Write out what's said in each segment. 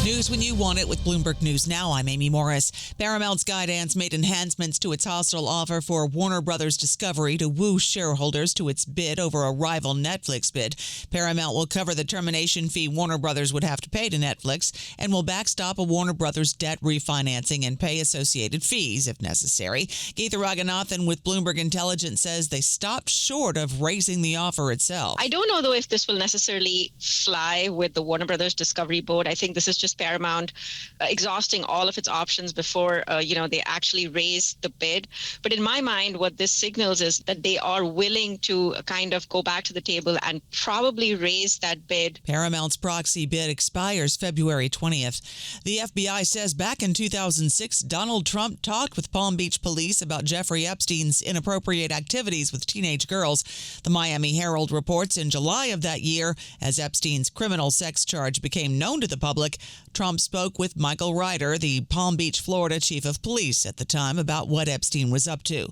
News when you want it with Bloomberg News Now. I'm Amy Morris. Paramount's Skydance made enhancements to its hostile offer for Warner Brothers Discovery to woo shareholders to its bid over a rival Netflix bid. Paramount will cover the termination fee Warner Brothers would have to pay to Netflix and will backstop a Warner Brothers debt refinancing and pay associated fees if necessary. Geetha Raghunathan with Bloomberg Intelligence says they stopped short of raising the offer itself. I don't know, though, if this will necessarily fly with the Warner Brothers Discovery board. I think this is just Paramount exhausting all of its options before, they actually raise the bid. But in my mind, what this signals is that they are willing to kind of go back to the table and probably raise that bid. Paramount's proxy bid expires February 20th. The FBI says back in 2006, Donald Trump talked with Palm Beach police about Jeffrey Epstein's inappropriate activities with teenage girls. The Miami Herald reports in July of that year, as Epstein's criminal sex charge became known to the public, Trump spoke with Michael Ryder, the Palm Beach, Florida chief of police at the time, about what Epstein was up to.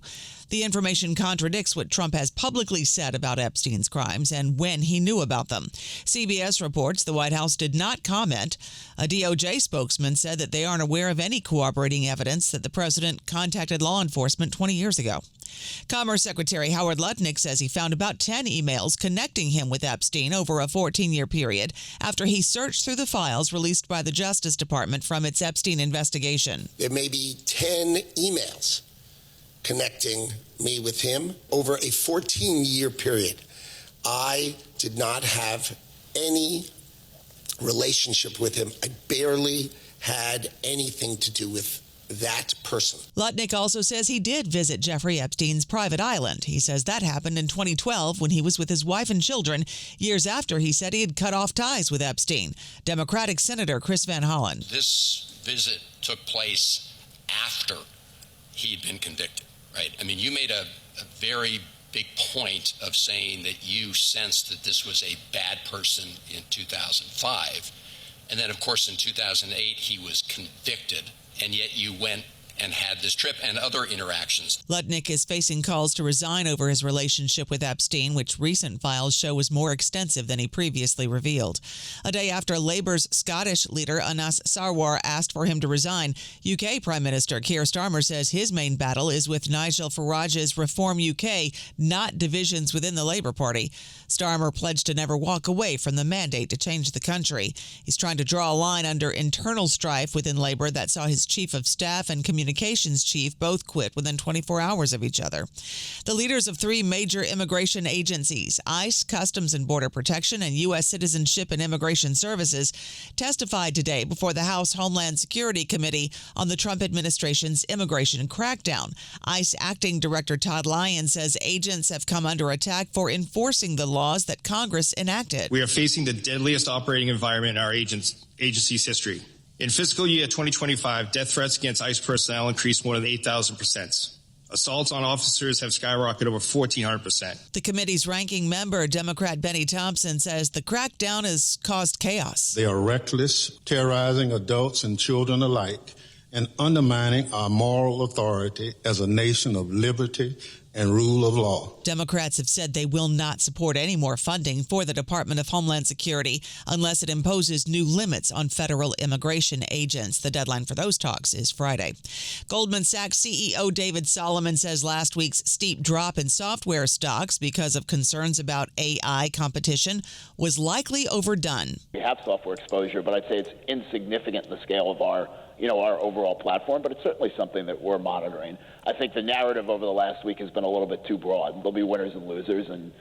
The information contradicts what Trump has publicly said about Epstein's crimes and when he knew about them. CBS reports the White House did not comment. A DOJ spokesman said that they aren't aware of any corroborating evidence that the president contacted law enforcement 20 years ago. Commerce Secretary Howard Lutnick says he found about 10 emails connecting him with Epstein over a 14-year period after he searched through the files released by the Justice Department from its Epstein investigation. There may be 10 emails connecting me with him over a 14-year period. I did not have any relationship with him. I barely had anything to do with that person. Lutnick also says he did visit Jeffrey Epstein's private island. He says that happened in 2012 when he was with his wife and children, years after he said he had cut off ties with Epstein. Democratic Senator Chris Van Hollen. This visit took place after he had been convicted, right? I mean, you made a very big point of saying that you sensed that this was a bad person in 2005. And then, of course, in 2008, he was convicted. And yet you went and had this trip and other interactions. Lutnick is facing calls to resign over his relationship with Epstein, which recent files show was more extensive than he previously revealed. A day after Labour's Scottish leader Anas Sarwar asked for him to resign, UK Prime Minister Keir Starmer says his main battle is with Nigel Farage's Reform UK, not divisions within the Labour Party. Starmer pledged to never walk away from the mandate to change the country. He's trying to draw a line under internal strife within Labour that saw his chief of staff and communications chief both quit within 24 hours of each other. The leaders of three major immigration agencies, ICE, Customs and Border Protection, and U.S. Citizenship and Immigration Services, testified today before the House Homeland Security Committee on the Trump administration's immigration crackdown. ICE Acting Director Todd Lyons says agents have come under attack for enforcing the laws that Congress enacted. We are facing the deadliest operating environment in our agency's history. In fiscal year 2025, death threats against ICE personnel increased more than 8,000%. Assaults on officers have skyrocketed over 1,400%. The committee's ranking member, Democrat Benny Thompson, says the crackdown has caused chaos. They are reckless, terrorizing adults and children alike, and undermining our moral authority as a nation of liberty and rule of law. Democrats have said they will not support any more funding for the Department of Homeland Security unless it imposes new limits on federal immigration agents. The deadline for those talks is Friday. Goldman Sachs CEO David Solomon says last week's steep drop in software stocks because of concerns about AI competition was likely overdone. We have software exposure, but I'd say it's insignificant in the scale of our overall platform, but it's certainly something that we're monitoring. I think the narrative over the last week has been a little bit too broad. There'll be winners and losers, and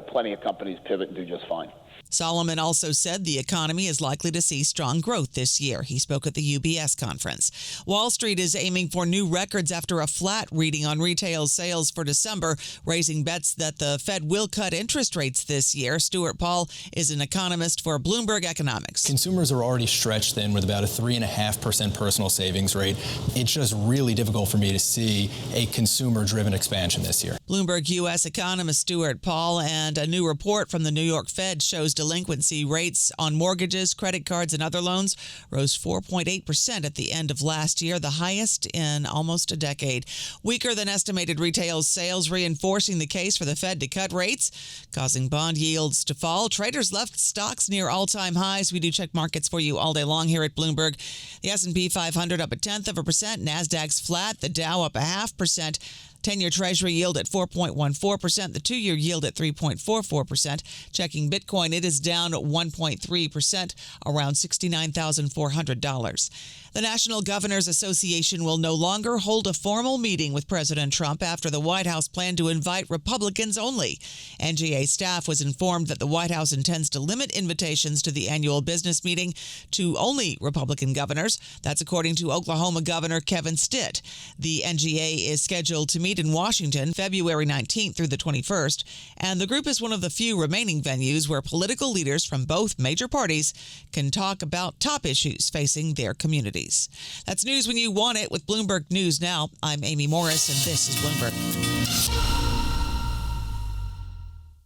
plenty of companies pivot and do just fine. Solomon also said the economy is likely to see strong growth this year. He spoke at the UBS conference. Wall Street is aiming for new records after a flat reading on retail sales for December, raising bets that the Fed will cut interest rates this year. Stuart Paul is an economist for Bloomberg Economics. Consumers are already stretched thin with about a 3.5% personal savings rate. It's just really difficult for me to see a consumer-driven expansion this year. Bloomberg U.S. economist Stuart Paul, and a new report from the New York Fed shows delinquency rates on mortgages, credit cards, and other loans rose 4.8% at the end of last year, the highest in almost a decade. Weaker than estimated retail sales reinforcing the case for the Fed to cut rates, causing bond yields to fall. Traders left stocks near all-time highs. We do check markets for you all day long here at Bloomberg. The S&P 500 up 0.1%, Nasdaq's flat, the Dow up 0.5%. 10-year Treasury yield at 4.14%, the 2-year yield at 3.44%. Checking Bitcoin, it is down 1.3%, around $69,400. The National Governors Association will no longer hold a formal meeting with President Trump after the White House planned to invite Republicans only. NGA staff was informed that the White House intends to limit invitations to the annual business meeting to only Republican governors. That's according to Oklahoma Governor Kevin Stitt. The NGA is scheduled to meet in Washington February 19th through the 21st, and the group is one of the few remaining venues where political leaders from both major parties can talk about top issues facing their communities. That's news when you want it with Bloomberg News Now. I'm Amy Morris, and this is Bloomberg.